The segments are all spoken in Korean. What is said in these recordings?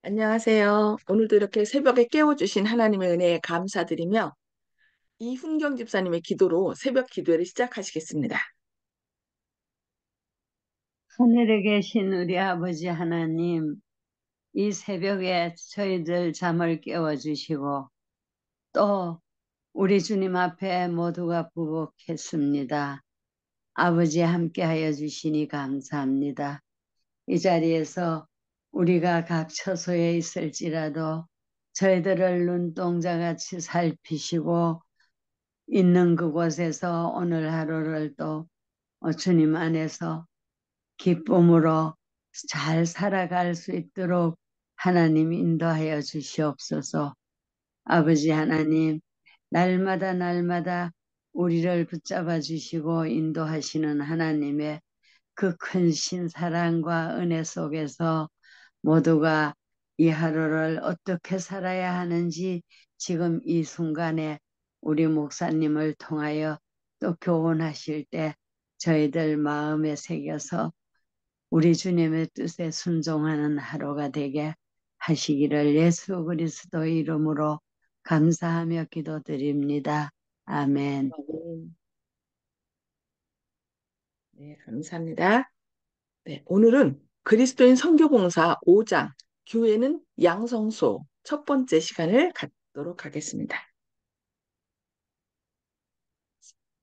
안녕하세요. 오늘도 이렇게 새벽에 깨워주신 하나님의 은혜에 감사드리며 이훈경 집사님의 기도로 새벽 기도회를 시작하시겠습니다. 하늘에 계신 우리 아버지 하나님, 이 새벽에 저희들 잠을 깨워주시고 또 우리 주님 앞에 모두가 부복했습니다. 아버지 함께하여 주시니 감사합니다. 이 자리에서 우리가 각 처소에 있을지라도 저희들을 눈동자같이 살피시고 있는 그곳에서 오늘 하루를 또 주님 안에서 기쁨으로 잘 살아갈 수 있도록 하나님 인도하여 주시옵소서. 아버지 하나님, 날마다 날마다 우리를 붙잡아 주시고 인도하시는 하나님의 그 큰 신사랑과 은혜 속에서 모두가 이 하루를 어떻게 살아야 하는지 지금 이 순간에 우리 목사님을 통하여 또 교훈하실 때 저희들 마음에 새겨서 우리 주님의 뜻에 순종하는 하루가 되게 하시기를 예수 그리스도 이름으로 감사하며 기도드립니다. 아멘. 네, 감사합니다. 네, 오늘은 그리스도인 선교봉사 5장, 교회는 양성소 첫 번째 시간을 갖도록 하겠습니다.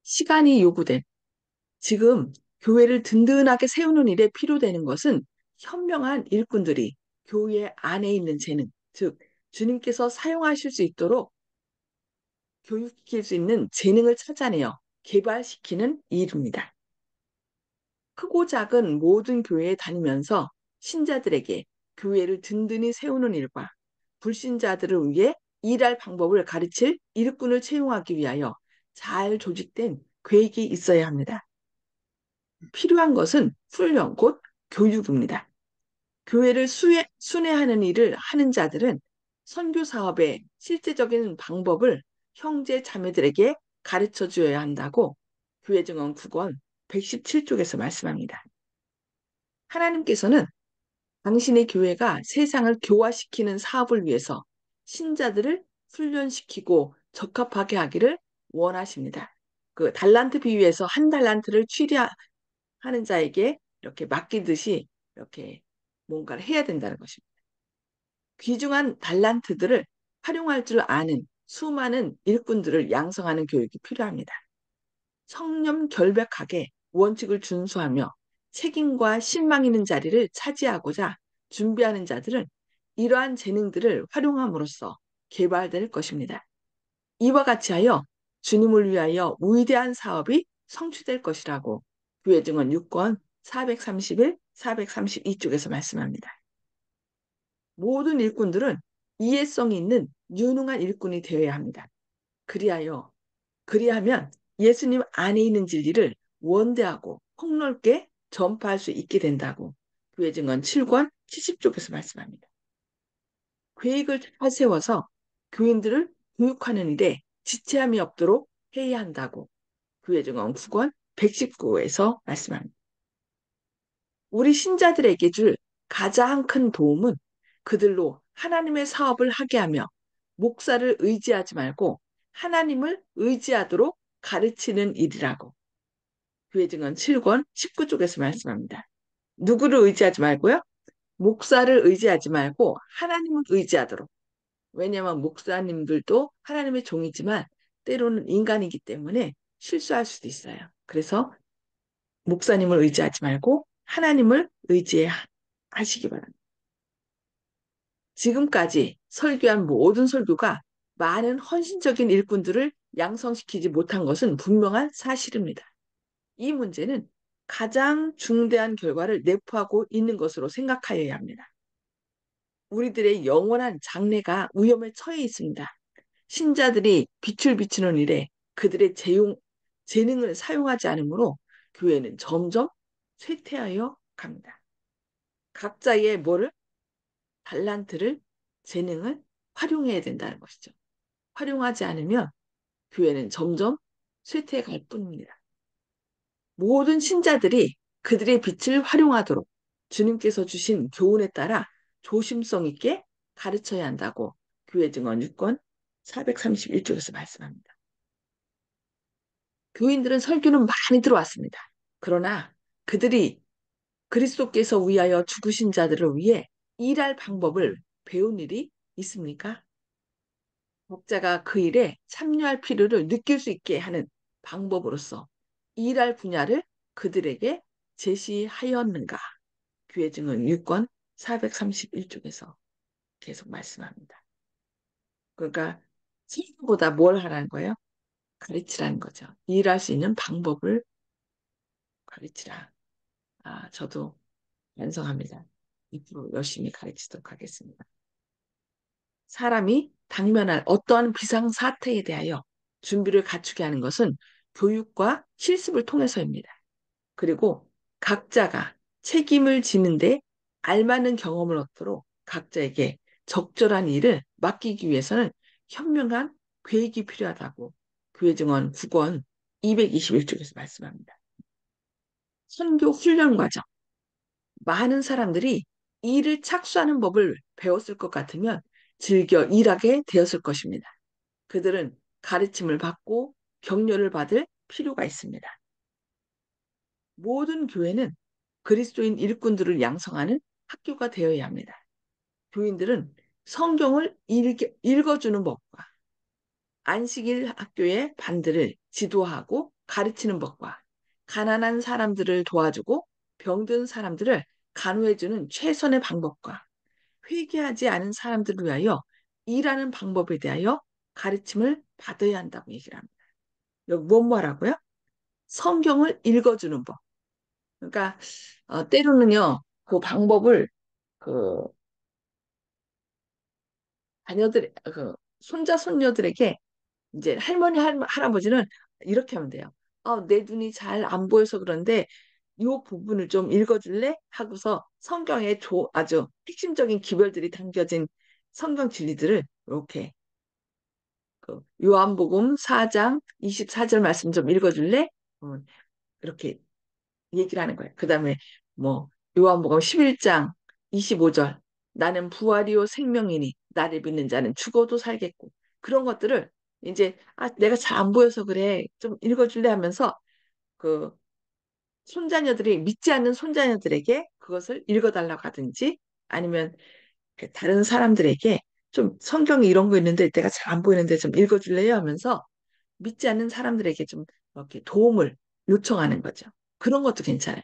시간이 요구된 지금 교회를 든든하게 세우는 일에 필요되는 것은 현명한 일꾼들이 교회 안에 있는 재능, 즉 주님께서 사용하실 수 있도록 교육시킬 수 있는 재능을 찾아내어 개발시키는 일입니다. 크고 작은 모든 교회에 다니면서 신자들에게 교회를 든든히 세우는 일과 불신자들을 위해 일할 방법을 가르칠 일꾼을 채용하기 위하여 잘 조직된 계획이 있어야 합니다. 필요한 것은 훈련, 곧 교육입니다. 교회를 순회하는 일을 하는 자들은 선교 사업의 실제적인 방법을 형제 자매들에게 가르쳐 주어야 한다고 교회 증언 9권 117쪽에서 말씀합니다. 하나님께서는 당신의 교회가 세상을 교화시키는 사업을 위해서 신자들을 훈련시키고 적합하게 하기를 원하십니다. 그 달란트 비유에서 한 달란트를 취리하는 자에게 이렇게 맡기듯이 이렇게 뭔가를 해야 된다는 것입니다. 귀중한 달란트들을 활용할 줄 아는 수많은 일꾼들을 양성하는 교육이 필요합니다. 청렴 결백하게 원칙을 준수하며 책임과 신망 있는 자리를 차지하고자 준비하는 자들은 이러한 재능들을 활용함으로써 개발될 것입니다. 이와 같이 하여 주님을 위하여 위대한 사업이 성취될 것이라고 교회 증언 6권 431, 432쪽에서 말씀합니다. 모든 일꾼들은 이해성이 있는 유능한 일꾼이 되어야 합니다. 그리하면 예수님 안에 있는 진리를 원대하고 폭넓게 전파할 수 있게 된다고 교회 증언 7권 70쪽에서 말씀합니다. 계획을 잘 세워서 교인들을 교육하는 일에 지체함이 없도록 해야 한다고 교회 증언 9권 119에서 말씀합니다. 우리 신자들에게 줄 가장 큰 도움은 그들로 하나님의 사업을 하게 하며 목사를 의지하지 말고 하나님을 의지하도록 가르치는 일이라고 교회 증언 7권 19쪽에서 말씀합니다. 누구를 의지하지 말고요? 목사를 의지하지 말고 하나님을 의지하도록. 왜냐하면 목사님들도 하나님의 종이지만 때로는 인간이기 때문에 실수할 수도 있어요. 그래서 목사님을 의지하지 말고 하나님을 의지하시기 바랍니다. 지금까지 설교한 모든 설교가 많은 헌신적인 일꾼들을 양성시키지 못한 것은 분명한 사실입니다. 이 문제는 가장 중대한 결과를 내포하고 있는 것으로 생각하여야 합니다. 우리들의 영원한 장래가 위험에 처해 있습니다. 신자들이 빛을 비추는 일에 그들의 재능을 사용하지 않으므로 교회는 점점 쇠퇴하여 갑니다. 각자의 뭐를 달란트를 재능을 활용해야 된다는 것이죠. 활용하지 않으면 교회는 점점 쇠퇴해 갈 뿐입니다. 모든 신자들이 그들의 빛을 활용하도록 주님께서 주신 교훈에 따라 조심성 있게 가르쳐야 한다고 교회 증언 6권 431쪽에서 말씀합니다. 교인들은 설교는 많이 들어왔습니다. 그러나 그들이 그리스도께서 위하여 죽으신 자들을 위해 일할 방법을 배운 일이 있습니까? 목자가 그 일에 참여할 필요를 느낄 수 있게 하는 방법으로서 일할 분야를 그들에게 제시하였는가? 교회 증언 6권 431쪽에서 계속 말씀합니다. 그러니까 설교보다 뭘 하라는 거예요? 가르치라는 거죠. 일할 수 있는 방법을 가르치라. 저도 반성합니다. 앞으로 열심히 가르치도록 하겠습니다. 사람이 당면할 어떠한 비상사태에 대하여 준비를 갖추게 하는 것은 교육과 실습을 통해서입니다. 그리고 각자가 책임을 지는데 알맞는 경험을 얻도록 각자에게 적절한 일을 맡기기 위해서는 현명한 계획이 필요하다고 교회 증언 9권 221쪽에서 말씀합니다. 선교 훈련 과정. 많은 사람들이 일을 착수하는 법을 배웠을 것 같으면 즐겨 일하게 되었을 것입니다. 그들은 가르침을 받고 격려를 받을 필요가 있습니다. 모든 교회는 그리스도인 일꾼들을 양성하는 학교가 되어야 합니다. 교인들은 성경을 읽어주는 법과 안식일 학교의 반들을 지도하고 가르치는 법과 가난한 사람들을 도와주고 병든 사람들을 간호해주는 최선의 방법과 회개하지 않은 사람들을 위하여 일하는 방법에 대하여 가르침을 받아야 한다고 얘기를 합니다. 여기 뭔 말하고요? 성경을 읽어주는 법. 그러니까 때로는요, 그 방법을 그 손자 손녀들에게 이제 할머니 할아버지는 이렇게 하면 돼요. 내 눈이 잘 안 보여서 그런데 이 부분을 좀 읽어줄래? 하고서 성경에 아주 핵심적인 기별들이 담겨진 성경 진리들을 이렇게 요한복음 4장 24절 말씀 좀 읽어줄래? 이렇게 얘기를 하는 거예요. 그 다음에 뭐 요한복음 11장 25절 나는 부활이요 생명이니 나를 믿는 자는 죽어도 살겠고 그런 것들을 이제 내가 잘 안 보여서 그래 좀 읽어줄래 하면서 그 손자녀들이 믿지 않는 손자녀들에게 그것을 읽어달라고 하든지 아니면 그 다른 사람들에게 좀 성경에 이런 거 있는데 내가 잘 안 보이는데 좀 읽어줄래요 하면서 믿지 않는 사람들에게 좀 이렇게 도움을 요청하는 거죠. 그런 것도 괜찮아요.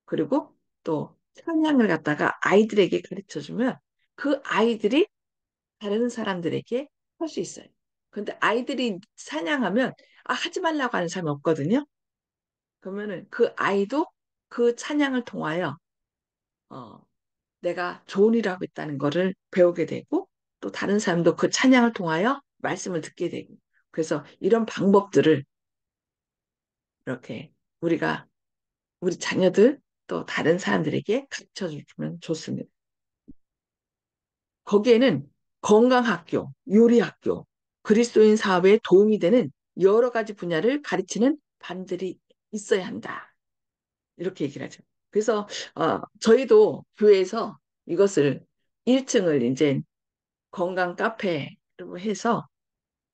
그리고 또 찬양을 갖다가 아이들에게 가르쳐 주면 그 아이들이 다른 사람들에게 할 수 있어요. 근데 아이들이 찬양하면 하지 말라고 하는 사람이 없거든요. 그러면은 그 아이도 그 찬양을 통하여 어, 내가 좋은 일을 하고 있다는 거를 배우게 되고 또 다른 사람도 그 찬양을 통하여 말씀을 듣게 되고 그래서 이런 방법들을 이렇게 우리가 우리 자녀들 또 다른 사람들에게 가르쳐 주면 좋습니다. 거기에는 건강학교, 요리학교, 그리스도인 사업에 도움이 되는 여러 가지 분야를 가르치는 반들이 있어야 한다. 이렇게 얘기를 하죠. 그래서 저희도 교회에서 이것을 1층을 이제 건강 카페로 해서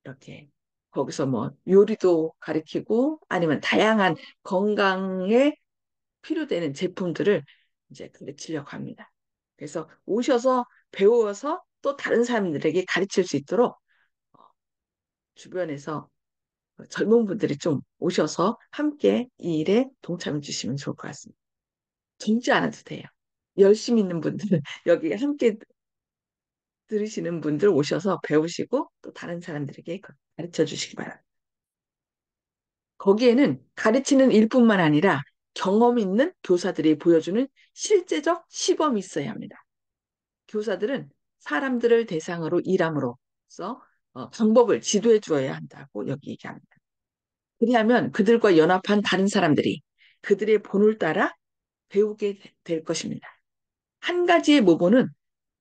이렇게 거기서 뭐 요리도 가르치고 아니면 다양한 건강에 필요되는 제품들을 이제 가르치려고 합니다. 그래서 오셔서 배워서 또 다른 사람들에게 가르칠 수 있도록 어, 주변에서 젊은 분들이 좀 오셔서 함께 이 일에 동참해 주시면 좋을 것 같습니다. 젊지 않아도 돼요. 열심히 있는 분들, 여기 함께 들으시는 분들 오셔서 배우시고 또 다른 사람들에게 가르쳐 주시기 바랍니다. 거기에는 가르치는 일뿐만 아니라 경험 있는 교사들이 보여주는 실제적 시범이 있어야 합니다. 교사들은 사람들을 대상으로 일함으로써 방법을 지도해 주어야 한다고 여기 얘기합니다. 그리하면 그들과 연합한 다른 사람들이 그들의 본을 따라 배우게 될 것입니다. 한 가지의 모본은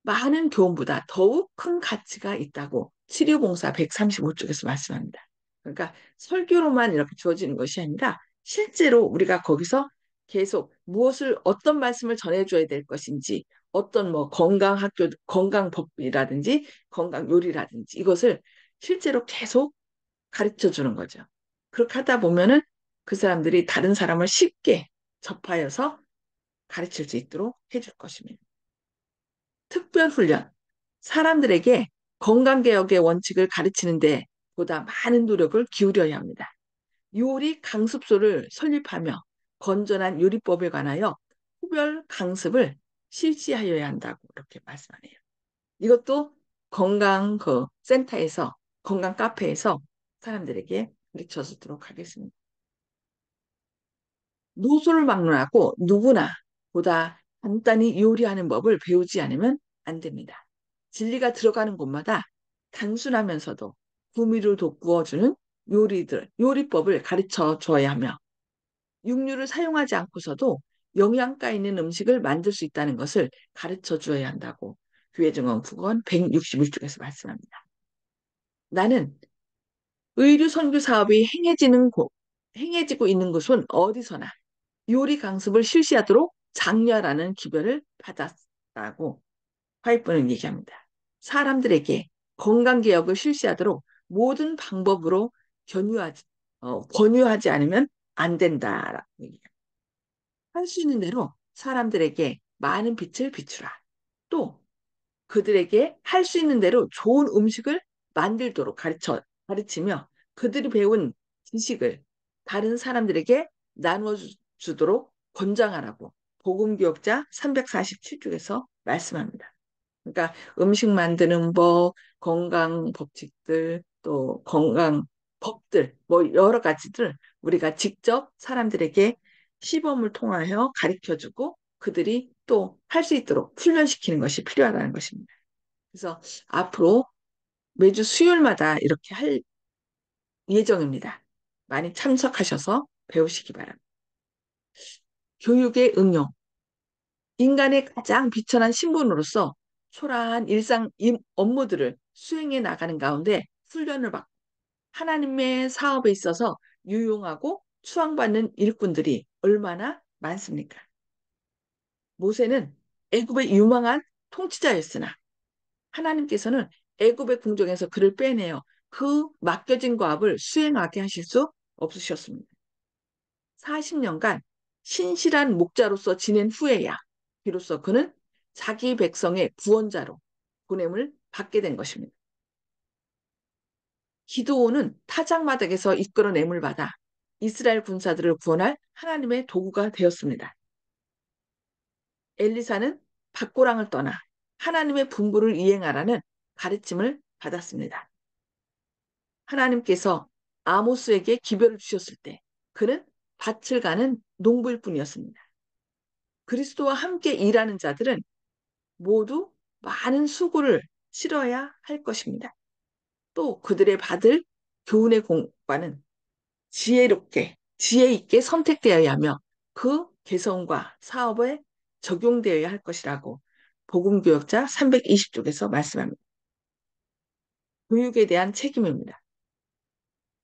많은 교훈보다 더욱 큰 가치가 있다고 치료봉사 135쪽에서 말씀합니다. 그러니까 설교로만 이렇게 주어지는 것이 아니라 실제로 우리가 거기서 계속 무엇을 어떤 말씀을 전해줘야 될 것인지 어떤 뭐 건강 학교 건강 법이라든지 건강 요리라든지 이것을 실제로 계속 가르쳐 주는 거죠. 그렇게 하다 보면은 그 사람들이 다른 사람을 쉽게 접하여서 가르칠 수 있도록 해줄 것입니다. 특별훈련. 사람들에게 건강개혁의 원칙을 가르치는데 보다 많은 노력을 기울여야 합니다. 요리 강습소를 설립하며 건전한 요리법에 관하여 후별 강습을 실시하여야 한다고 이렇게 말씀하네요. 이것도 건강 그 센터에서 건강 카페에서 사람들에게 가르쳐 주도록 하겠습니다. 노소를 막론하고 누구나 보다 간단히 요리하는 법을 배우지 않으면 안 됩니다. 진리가 들어가는 곳마다 단순하면서도 구미를 돋구어주는 요리법을 가르쳐 줘야 하며 육류를 사용하지 않고서도 영양가 있는 음식을 만들 수 있다는 것을 가르쳐 주어야 한다고 교회증언 9권 161쪽에서 말씀합니다. 나는 의류 선교 사업이 행해지고 있는 곳은 어디서나 요리 강습을 실시하도록 장려하라는 기별을 받았다고 화이트는 얘기합니다. 사람들에게 건강개혁을 실시하도록 모든 방법으로 권유하지 않으면 안 된다라고 얘기합니다. 할 수 있는 대로 사람들에게 많은 빛을 비추라. 또 그들에게 할 수 있는 대로 좋은 음식을 만들도록 가르치며 그들이 배운 지식을 다른 사람들에게 나누어 주도록 권장하라고 복음교역자 347쪽에서 말씀합니다. 그러니까 음식 만드는 법, 건강 법칙들, 또 건강 법들, 뭐 여러 가지들 우리가 직접 사람들에게 시범을 통하여 가르쳐주고 그들이 또 할 수 있도록 훈련시키는 것이 필요하다는 것입니다. 그래서 앞으로 매주 수요일마다 이렇게 할 예정입니다. 많이 참석하셔서 배우시기 바랍니다. 교육의 응용. 인간의 가장 비천한 신분으로서 초라한 일상 업무들을 수행해 나가는 가운데 훈련을 받고 하나님의 사업에 있어서 유용하고 추앙받는 일꾼들이 얼마나 많습니까? 모세는 애굽의 유망한 통치자였으나 하나님께서는 애굽의 궁정에서 그를 빼내어 그 맡겨진 과업을 수행하게 하실 수 없으셨습니다. 40년간 신실한 목자로서 지낸 후에야 비로소 그는 자기 백성의 구원자로 보냄을 받게 된 것입니다. 기드온은 타작마당에서 이끌어냄을 받아 이스라엘 군사들을 구원할 하나님의 도구가 되었습니다. 엘리사는 밭고랑을 떠나 하나님의 분부를 이행하라는 가르침을 받았습니다. 하나님께서 아모스에게 기별을 주셨을 때 그는 밭을 가는 농부일 뿐이었습니다. 그리스도와 함께 일하는 자들은 모두 많은 수고를 치러야 할 것입니다. 또 그들의 받을 교훈의 공과는 지혜 있게 선택되어야 하며 그 개성과 사업에 적용되어야 할 것이라고 복음교역자 320쪽에서 말씀합니다. 교육에 대한 책임입니다.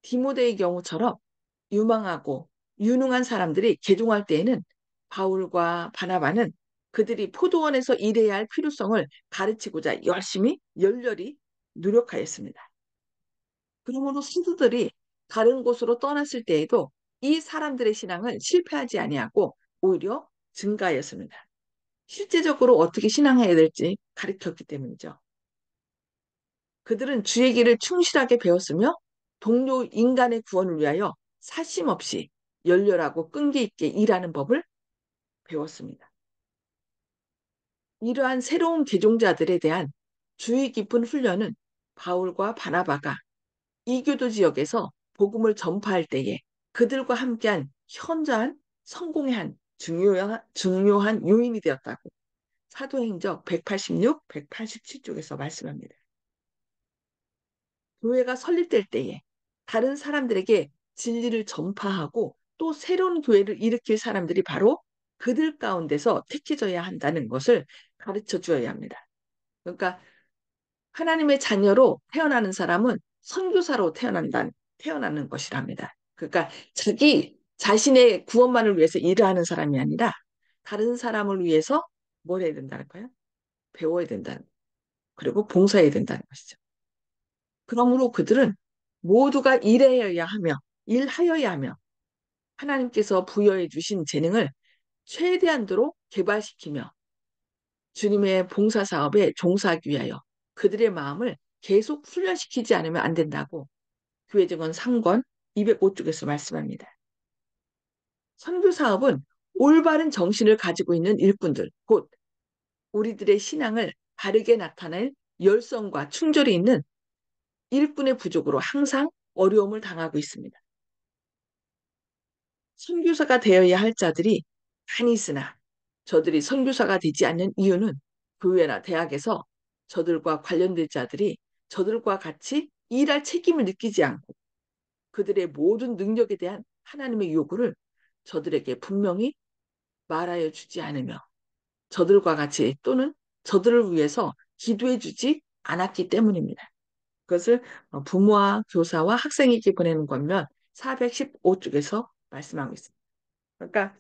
디모데의 경우처럼 유망하고 유능한 사람들이 개종할 때에는 바울과 바나바는 그들이 포도원에서 일해야 할 필요성을 가르치고자 열렬히 노력하였습니다. 그러므로 신도들이 다른 곳으로 떠났을 때에도 이 사람들의 신앙을 실패하지 아니하고 오히려 증가하였습니다. 실제적으로 어떻게 신앙해야 될지 가르쳤기 때문이죠. 그들은 주의 길을 충실하게 배웠으며 동료 인간의 구원을 위하여 사심 없이 열렬하고 끈기 있게 일하는 법을 배웠습니다. 이러한 새로운 개종자들에 대한 주의 깊은 훈련은 바울과 바나바가 이교도 지역에서 복음을 전파할 때에 그들과 함께한 현저한 성공의 한 중요한 요인이 되었다고 사도행적 186, 187쪽에서 말씀합니다. 교회가 설립될 때에 다른 사람들에게 진리를 전파하고 또 새로운 교회를 일으킬 사람들이 바로 그들 가운데서 택해져야 한다는 것을 가르쳐 주어야 합니다. 그러니까 하나님의 자녀로 태어나는 사람은 선교사로 태어나는 것이랍니다. 그러니까 자기 자신의 구원만을 위해서 일을 하는 사람이 아니라 다른 사람을 위해서 뭘 해야 된다는거예요? 배워야 된다는, 그리고 봉사해야 된다는 것이죠. 그러므로 그들은 모두가 일하여야 하며, 일하여야 하며, 하나님께서 부여해 주신 재능을 최대한도로 개발시키며 주님의 봉사 사업에 종사하기 위하여 그들의 마음을 계속 훈련시키지 않으면 안 된다고 교회증언 3권 205쪽에서 말씀합니다. 선교 사업은 올바른 정신을 가지고 있는 일꾼들, 곧 우리들의 신앙을 바르게 나타낼 열성과 충절이 있는 일꾼의 부족으로 항상 어려움을 당하고 있습니다. 선교사가 되어야 할 자들이 많이 있으나 저들이 선교사가 되지 않는 이유는 교회나 대학에서 저들과 관련된 자들이 저들과 같이 일할 책임을 느끼지 않고 그들의 모든 능력에 대한 하나님의 요구를 저들에게 분명히 말하여 주지 않으며 저들과 같이 또는 저들을 위해서 기도해 주지 않았기 때문입니다. 그것을 부모와 교사와 학생에게 보내는 권면 415쪽에서 말씀하고 있습니다. 그러니까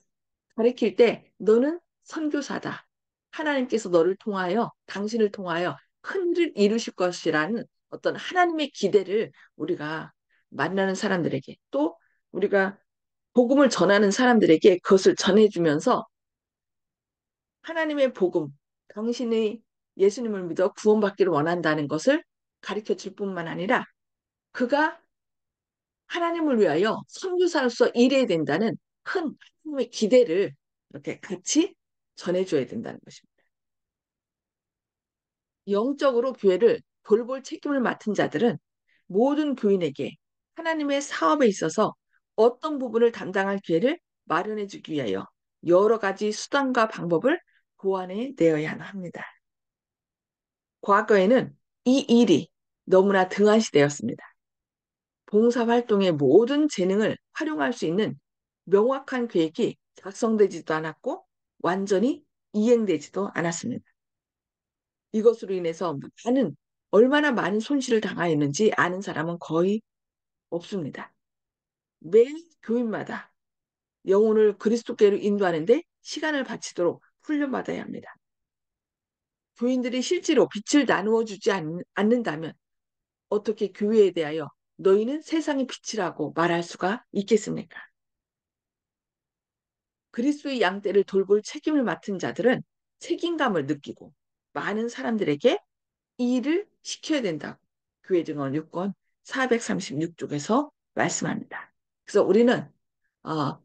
가르칠 때 너는 선교사다. 하나님께서 너를 통하여 당신을 통하여 큰 일을 이루실 것이라는 어떤 하나님의 기대를 우리가 만나는 사람들에게 또 우리가 복음을 전하는 사람들에게 그것을 전해주면서 하나님의 복음, 당신이 예수님을 믿어 구원받기를 원한다는 것을 가르쳐 줄 뿐만 아니라 그가 하나님을 위하여 선교사로서 일해야 된다는 큰 하나님의 기대를 이렇게 같이 전해줘야 된다는 것입니다. 영적으로 교회를 돌볼 책임을 맡은 자들은 모든 교인에게 하나님의 사업에 있어서 어떤 부분을 담당할 기회를 마련해 주기 위하여 여러 가지 수단과 방법을 고안해 내어야 합니다. 과거에는 이 일이 너무나 등한시되었습니다. 봉사활동의 모든 재능을 활용할 수 있는 명확한 계획이 작성되지도 않았고 완전히 이행되지도 않았습니다. 이것으로 인해서 얼마나 많은 손실을 당하였는지 아는 사람은 거의 없습니다. 매 교인마다 영혼을 그리스도께로 인도하는데 시간을 바치도록 훈련받아야 합니다. 교인들이 실제로 빛을 나누어 주지 않는다면 어떻게 교회에 대하여 너희는 세상의 빛이라고 말할 수가 있겠습니까? 그리스도의 양떼를 돌볼 책임을 맡은 자들은 책임감을 느끼고 많은 사람들에게 이 일을 시켜야 된다고 교회 증언 6권 436쪽에서 말씀합니다. 그래서 우리는 어,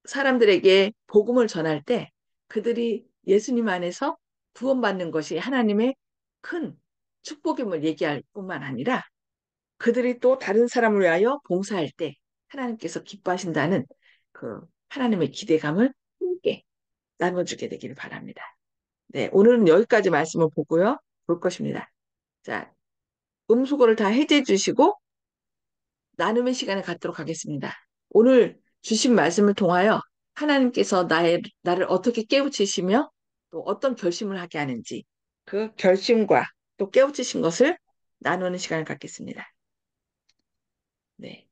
사람들에게 복음을 전할 때 그들이 예수님 안에서 구원받는 것이 하나님의 큰 축복임을 얘기할 뿐만 아니라 그들이 또 다른 사람을 위하여 봉사할 때 하나님께서 기뻐하신다는 그 하나님의 기대감을 함께 나눠주게 되기를 바랍니다. 네, 오늘은 여기까지 말씀을 볼 것입니다. 자, 음수거를 다 해제해 주시고 나눔의 시간을 갖도록 하겠습니다. 오늘 주신 말씀을 통하여 하나님께서 나를 어떻게 깨우치시며 또 어떤 결심을 하게 하는지 그 결심과 또 깨우치신 것을 나누는 시간을 갖겠습니다. 네.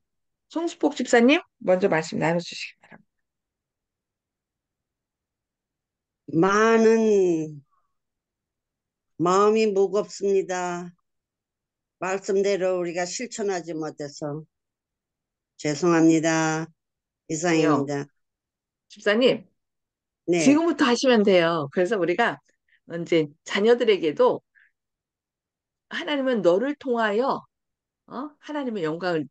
송수복 집사님, 먼저 말씀 나눠주시기 바랍니다. 많은 마음이 무겁습니다. 말씀대로 우리가 실천하지 못해서 죄송합니다. 아니요, 이상입니다. 집사님, 네, 지금부터 하시면 돼요. 그래서 우리가 이제 자녀들에게도 하나님은 너를 통하여 하나님의 영광을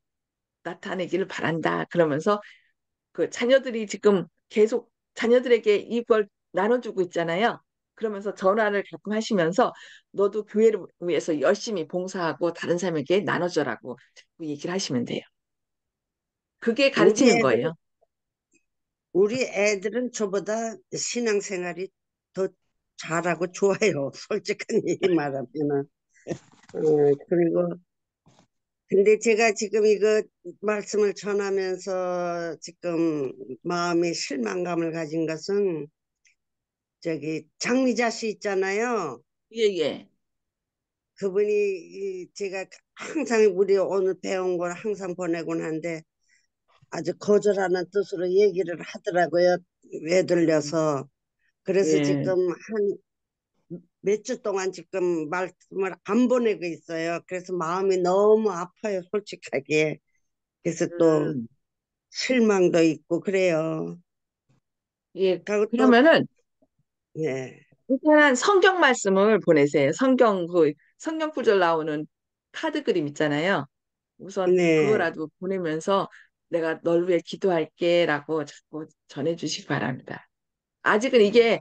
나타내기를 바란다. 그러면서 그 자녀들이 지금 계속 자녀들에게 이걸 나눠주고 있잖아요. 그러면서 전화를 가끔 하시면서 너도 교회를 위해서 열심히 봉사하고 다른 사람에게 나눠줘라고 자꾸 얘기를 하시면 돼요. 그게 우리 가르치는 애들, 거예요. 우리 애들은 저보다 신앙생활이 더 잘하고 좋아요. 솔직한 얘기 말하면은. 그리고 근데 제가 지금 이거 말씀을 전하면서 지금 마음의 실망감을 가진 것은 저기 장미자 씨 있잖아요. 예, 예. 그분이 제가 항상 우리 오늘 배운 걸 항상 보내곤 한데 아주 거절하는 뜻으로 얘기를 하더라고요. 음, 외들려서. 그래서 예, 지금 한 몇 주 동안 지금 말씀을 안 보내고 있어요. 그래서 마음이 너무 아파요, 솔직하게. 그래서 또 음, 실망도 있고 그래요. 예. 그리고 또, 그러면은 예, 일단 성경 말씀을 보내세요. 성경 구절 나오는 카드 그림 있잖아요. 우선 네. 그거라도 보내면서 내가 널 위해 기도할게라고 자꾸 전해주시기 바랍니다. 아직은 이게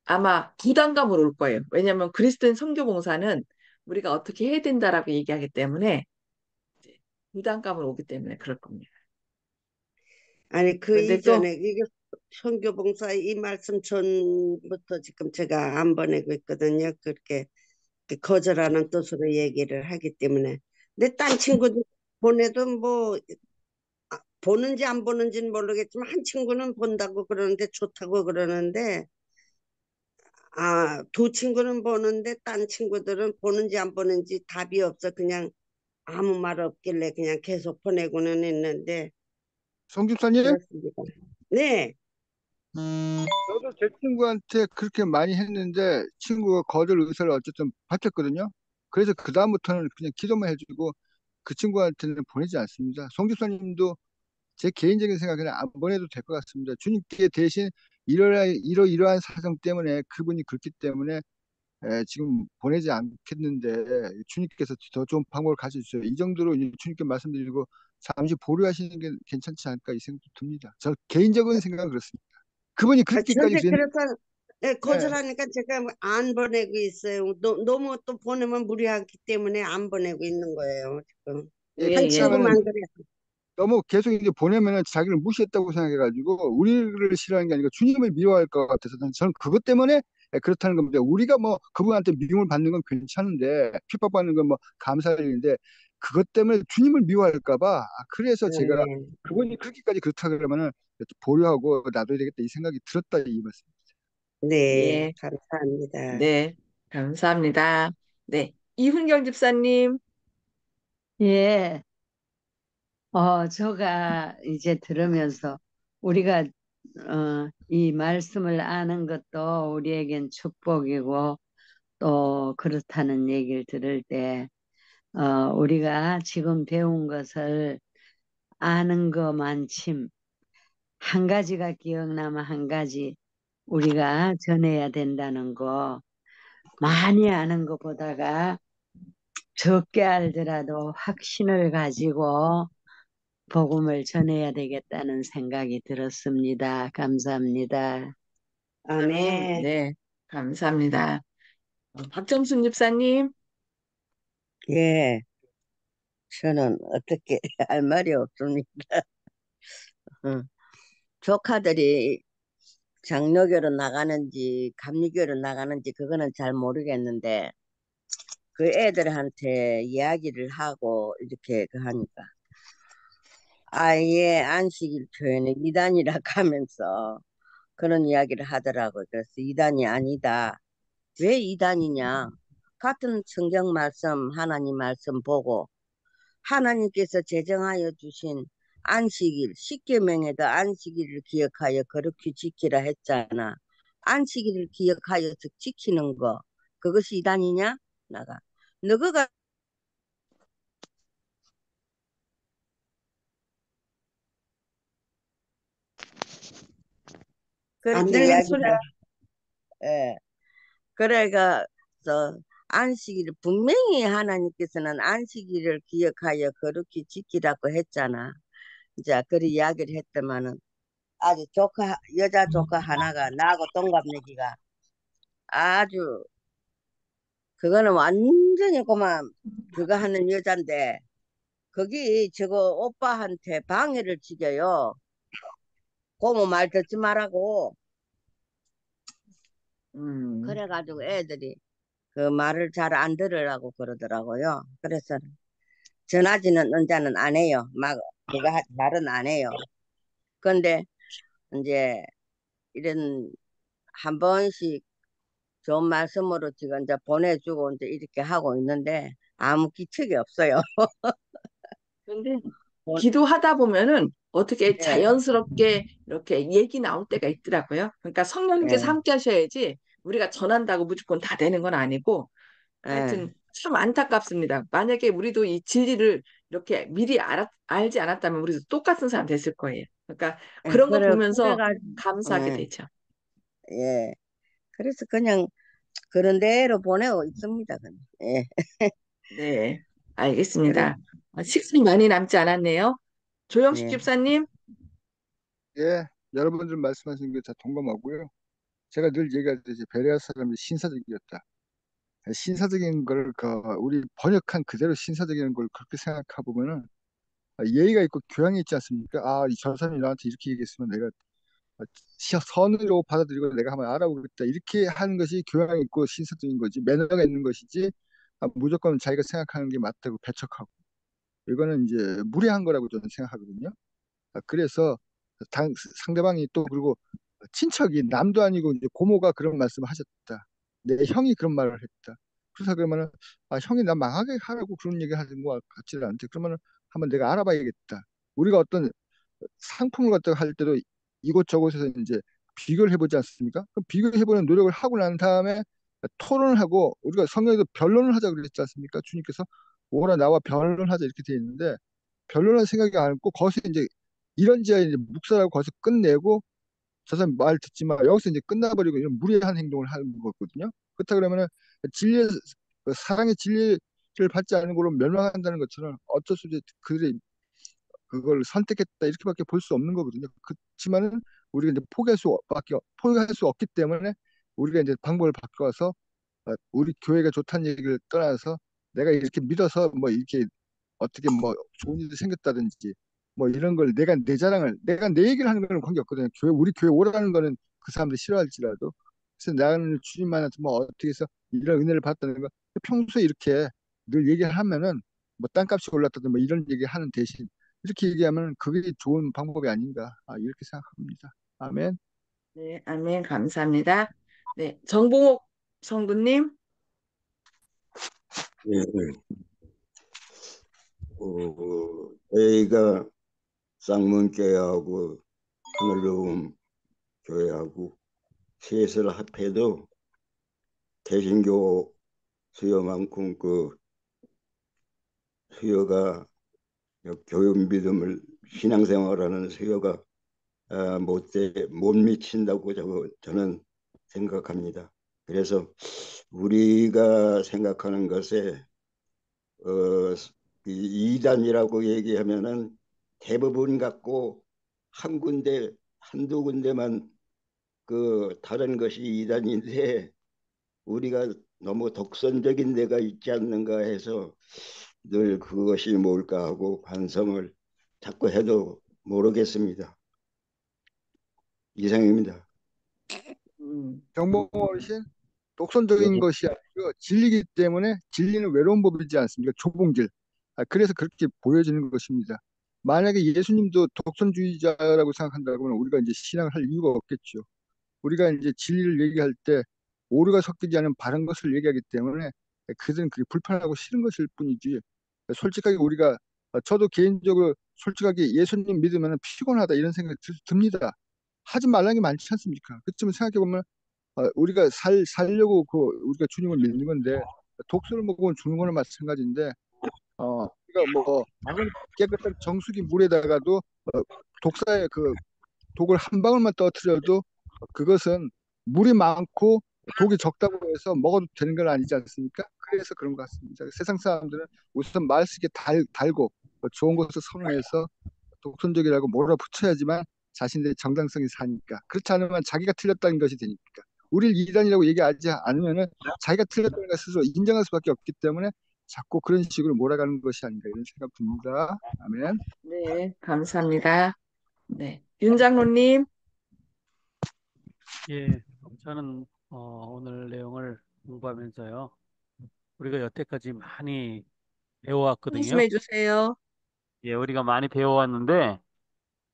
아마 부담감으로 올 거예요. 왜냐하면 그리스도인 선교봉사는 우리가 어떻게 해야 된다라고 얘기하기 때문에 이제 부담감으로 오기 때문에 그럴 겁니다. 아니, 그 그런데 또 이전에, 이게 선교봉사 이 말씀 전부터 지금 제가 안 보내고 있거든요. 그렇게 거절하는 뜻으로 얘기를 하기 때문에. 근데 딴 친구들 보내도 뭐, 보는지 안 보는지는 모르겠지만, 한 친구는 본다고 그러는데, 좋다고 그러는데, 두 친구는 보는데, 딴 친구들은 보는지 안 보는지 답이 없어. 그냥 아무 말 없길래 그냥 계속 보내고는 있는데, 송 집사님, 그렇습니다. 네, 저도 제 친구한테 그렇게 많이 했는데 친구가 거절 의사를 어쨌든 밝혔거든요. 그래서 그 다음부터는 그냥 기도만 해주고 그 친구한테는 보내지 않습니다. 송 집사님도 제 개인적인 생각에는 안 보내도 될 것 같습니다. 주님께 대신 이러이러한 사정 때문에 그분이 그렇기 때문에 지금 보내지 않겠는데 주님께서 더 좋은 방법을 가르쳐주세요. 이 정도로 이제 주님께 말씀드리고 잠시 보류하시는 게 괜찮지 않을까 이 생각도 듭니다. 저 개인적인 생각은 그렇습니다. 그분이 그렇게까지 전체 그랬는데 그래서 거절하니까 제가 안 보내고 있어요. 너무 또 보내면 무리하기 때문에 안 보내고 있는 거예요, 지금. 예, 한 예. 왜냐하면 친구만 그래요. 너무 계속 이제 보내면은 자기를 무시했다고 생각해가지고 우리를 싫어하는 게 아니라 주님을 미워할 것 같아서 저는 그것 때문에 그렇다는 겁니다. 우리가 뭐 그분한테 미움을 받는 건 괜찮은데 핍박받는 건 뭐 감사할 일인데 그것 때문에 주님을 미워할까 봐 그래서 제가 네, 그분이 그렇게까지 그렇다 그러면은 보류하고 놔둬야 되겠다 이 생각이 들었다 이 말씀. 네, 예, 감사합니다. 네. 감사합니다. 네. 이훈경 집사님. 예, 제가 이제 들으면서 우리가 이 말씀을 아는 것도 우리에겐 축복이고 또 그렇다는 얘기를 들을 때 우리가 지금 배운 것을 아는 것만침 한 가지가 기억나면 한 가지 우리가 전해야 된다는 거 많이 아는 것보다가 적게 알더라도 확신을 가지고 복음을 전해야 되겠다는 생각이 들었습니다. 감사합니다. 아멘. 아멘. 네. 감사합니다. 박정순 집사님. 예, 저는 어떻게 할 말이 없습니다. 어, 조카들이 장로교로 나가는지 감리교로 나가는지 그거는 잘 모르겠는데 그 애들한테 이야기를 하고 이렇게 하니까 아예 안식일 교회는 이단이라 하면서 그런 이야기를 하더라고요. 그래서 이단이 아니다. 왜 이단이냐? 같은 성경 말씀, 하나님 말씀 보고 하나님께서 제정하여 주신 안식일, 십계명에도 안식일을 기억하여 거룩히 지키라 했잖아. 안식일을 기억하여 지키는 거, 그것이 이단이냐? 나가. 너가 안 그렇게 들려, 이야기를, 소리가. 예. 그래가, 안식일을, 분명히 하나님께서는 안식일을 기억하여 거룩히 지키라고 했잖아. 이제, 그리 이야기를 했더만은, 아주 여자 조카 하나가, 나하고 동갑내기가 아주 그거는 완전히 그만 그거 하는 여잔데 거기 저거 오빠한테 방해를 지겨요. 고모 말 듣지 말라고. 음, 그래가지고 애들이 그 말을 잘 안 들으라고 그러더라고요. 그래서 전화지는 언자는 안 해요. 막 그거 말은 안 해요. 근데 이제 이런 한 번씩 좋은 말씀으로 지금 이제 보내주고 이제 이렇게 하고 있는데 아무 기척이 없어요. 근데 본- 기도하다 보면은 어떻게 예, 자연스럽게 이렇게 얘기 나올 때가 있더라고요. 그러니까 성령님께서 예, 함께 하셔야지 우리가 전한다고 무조건 다 되는 건 아니고 예. 하여튼 참 안타깝습니다. 만약에 우리도 이 진리를 이렇게 미리 알지 않았다면 우리도 똑같은 사람 됐을 거예요. 그러니까 예, 그런 거 보면서 그래가지고, 감사하게 예, 되죠. 예. 그래서 그냥 그런 대로 보내고 있습니다. 그냥. 예. 네, 그래, 알겠습니다. 시간이 많이 남지 않았네요. 조영식 예. 집사님, 예, 여러분들 말씀하신 게 다 동감하고요. 제가 늘 얘기하듯이 베레아 사람이 신사적이었다. 신사적인 걸 우리 번역한 그대로 신사적인 걸 그렇게 생각해 보면은 예의가 있고 교양이 있지 않습니까? 저 사람이 나한테 이렇게 얘기했으면 내가 선으로 받아들이고 내가 한번 알아보겠다. 이렇게 하는 것이 교양이 있고 신사적인 거지, 매너가 있는 것이지. 무조건 자기가 생각하는 게 맞다고 배척하고 이거는 이제 무례한 거라고 저는 생각하거든요. 그래서 당, 상대방이 또 그리고 친척이 남도 아니고 이제 고모가 그런 말씀을 하셨다. 내 형이 그런 말을 했다. 그래서 그러면은 형이 나 망하게 하라고 그런 얘기 하는 것 같지는 않대. 그러면은 한번 내가 알아봐야겠다. 우리가 어떤 상품을 갖다가 할 때도 이곳저곳에서 이제 비교를 해보지 않습니까? 그 비교해보는 노력을 하고 난 다음에 토론을 하고 우리가 성경에도 변론을 하자 그랬지 않습니까? 주님께서 오라 나와 변론하자 이렇게 돼 있는데 변론할 생각이 않고 거기서 이제 이런저런 이제 묵살하고 거기서 끝내고 저 사람 말 듣지 마 여기서 이제 끝나버리고 이런 무례한 행동을 하는 거거든요. 그렇다 그러면은 진리 사랑의 진리를 받지 않은 걸로 멸망한다는 것처럼 어쩔 수 없이 그들의 그걸 선택했다 이렇게밖에 볼 수 없는 거거든요. 그렇지만은 우리가 이제 포기할 수 없기 때문에 우리가 이제 방법을 바꿔서 우리 교회가 좋다는 얘기를 떠나서 내가 이렇게 믿어서 뭐 이렇게 어떻게 뭐 좋은 일이 생겼다든지 뭐 이런 걸 내가 내 얘기를 하는 거는 관계없거든요. 우리 교회 오라는 거는 그 사람들이 싫어할지라도 그래서 나는 주님만한테 뭐 어떻게 해서 이런 은혜를 받았다는 거 평소에 이렇게 늘 얘기를 하면은 뭐 땅값이 올랐다든 뭐 이런 얘기 하는 대신 이렇게 얘기하면 그게 좋은 방법이 아닌가 이렇게 생각합니다. 아멘. 네, 아멘, 감사합니다. 네, 정봉옥 성도님, 예, 저희가 쌍문교회하고 하늘로움 교회하고 셋을 합해도 개신교 수요만큼 그 수요가 교육 믿음을 신앙생활하는 수요가 못 미친다고 저는 생각합니다. 그래서 우리가 생각하는 것에 어, 이단이라고 얘기하면은 대부분 갖고 한 군데 한두 군데만 그 다른 것이 이단인데 우리가 너무 독선적인 데가 있지 않는가 해서 늘 그것이 뭘까 하고 반성을 자꾸 해도 모르겠습니다. 이상입니다. 정보 어르신 예, 독선적인 것이 아니고 진리이기 때문에 진리는 외로운 법이지 않습니까? 조봉질. 그래서 그렇게 보여지는 것입니다. 만약에 예수님도 독선주의자라고 생각한다면 우리가 이제 신앙을 할 이유가 없겠죠. 우리가 이제 진리를 얘기할 때 오류가 섞이지 않은 바른 것을 얘기하기 때문에 그들은 그게 불편하고 싫은 것일 뿐이지. 솔직하게 우리가 저도 개인적으로 솔직하게 예수님 믿으면 피곤하다 이런 생각이 듭니다. 하지 말라는 게 많지 않습니까? 그렇지만 생각해 보면 우리가 살려고 우리가 주님을 믿는 건데 독소를 먹으면 죽는 거나 마찬가지인데 우리가 뭐 아무리 깨끗한 정수기 물에다가도 독사의 그 독을 한 방울만 떨어뜨려도 그것은 물이 많고 독이 적다고 해서 먹어도 되는 건 아니지 않습니까? 그래서 그런 것 같습니다. 세상 사람들은 우선 말쓰게 달고 좋은 것을 선호해서 독선적이라고 몰아붙여야지만 자신들의 정당성이 사니까. 그렇지 않으면 자기가 틀렸다는 것이 되니까. 우리를 이단이라고 얘기하지 않으면은 자기가 틀렸다는 것을 스스로 인정할 수밖에 없기 때문에 자꾸 그런 식으로 몰아가는 것이 아닌가 이런 생각 듭니다. 아멘. 네, 감사합니다. 네, 윤 장로님, 예, 저는 오늘 내용을 공부하면서요. 우리가 여태까지 많이 배워왔거든요. 말씀해 주세요. 예, 우리가 많이 배워왔는데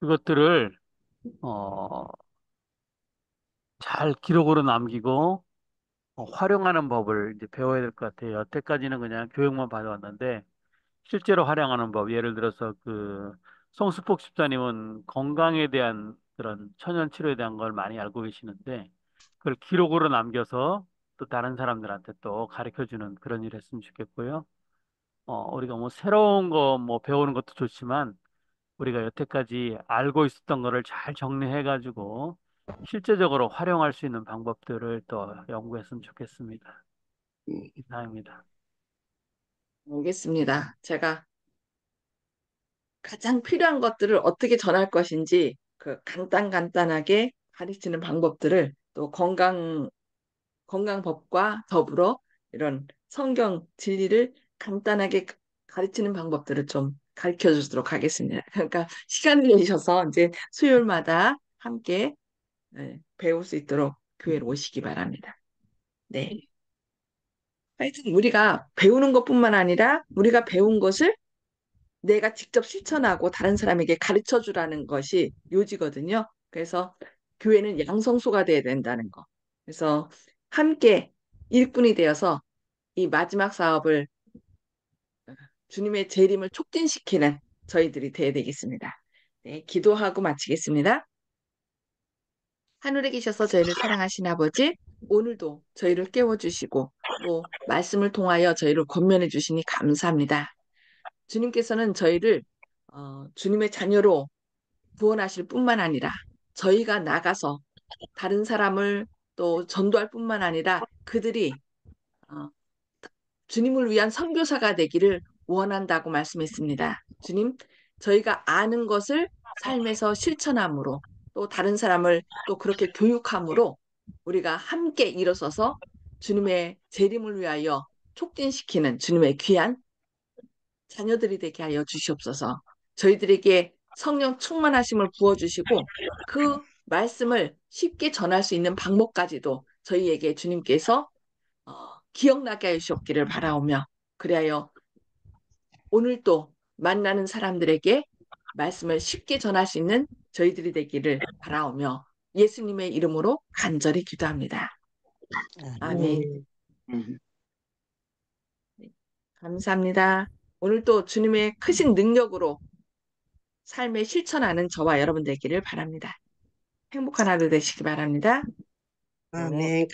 그것들을 어, 잘 기록으로 남기고 활용하는 법을 이제 배워야 될 것 같아요. 여태까지는 그냥 교육만 받아왔는데 실제로 활용하는 법, 예를 들어서 그 송수폭 집사님은 건강에 대한 그런 천연 치료에 대한 걸 많이 알고 계시는데 그걸 기록으로 남겨서 또 다른 사람들한테 또 가르쳐 주는 그런 일 했으면 좋겠고요. 우리가 뭐 새로운 거 뭐 배우는 것도 좋지만 우리가 여태까지 알고 있었던 거를 잘 정리해 가지고 실제적으로 활용할 수 있는 방법들을 또 연구했으면 좋겠습니다. 음, 이상입니다. 알겠습니다. 제가 가장 필요한 것들을 어떻게 전할 것인지 그 간단하게 가르치는 방법들을 또 건강법과 더불어 이런 성경 진리를 간단하게 가르치는 방법들을 좀 가르쳐 주도록 하겠습니다. 그러니까 시간을 내셔서 이제 수요일마다 함께 배울 수 있도록 교회로 오시기 바랍니다. 네. 하여튼 우리가 배우는 것뿐만 아니라 우리가 배운 것을 내가 직접 실천하고 다른 사람에게 가르쳐 주라는 것이 요지거든요. 그래서 교회는 양성소가 돼야 된다는 거. 그래서 함께 일꾼이 되어서 이 마지막 사업을 주님의 재림을 촉진시키는 저희들이 되어야 되겠습니다. 네, 기도하고 마치겠습니다. 하늘에 계셔서 저희를 사랑하신 아버지, 오늘도 저희를 깨워주시고 또 말씀을 통하여 저희를 권면해 주시니 감사합니다. 주님께서는 저희를 주님의 자녀로 구원하실 뿐만 아니라 저희가 나가서 다른 사람을 또 전도할 뿐만 아니라 그들이 어, 주님을 위한 선교사가 되기를 원한다고 말씀했습니다. 주님, 저희가 아는 것을 삶에서 실천함으로 또 다른 사람을 또 그렇게 교육함으로 우리가 함께 일어서서 주님의 재림을 위하여 촉진시키는 주님의 귀한 자녀들이 되게 하여 주시옵소서. 저희들에게 성령 충만하심을 부어주시고 그 말씀을 쉽게 전할 수 있는 방법까지도 저희에게 주님께서 기억나게 하여 주옵기를 바라오며 그리하여 오늘 또 만나는 사람들에게 말씀을 쉽게 전할 수 있는 저희들이 되기를 바라오며 예수님의 이름으로 간절히 기도합니다. 아멘. 네. 네, 감사합니다. 오늘 또 주님의 크신 능력으로 삶에 실천하는 저와 여러분 되기를 바랍니다. 행복한 하루 되시기 바랍니다. 네. 아멘.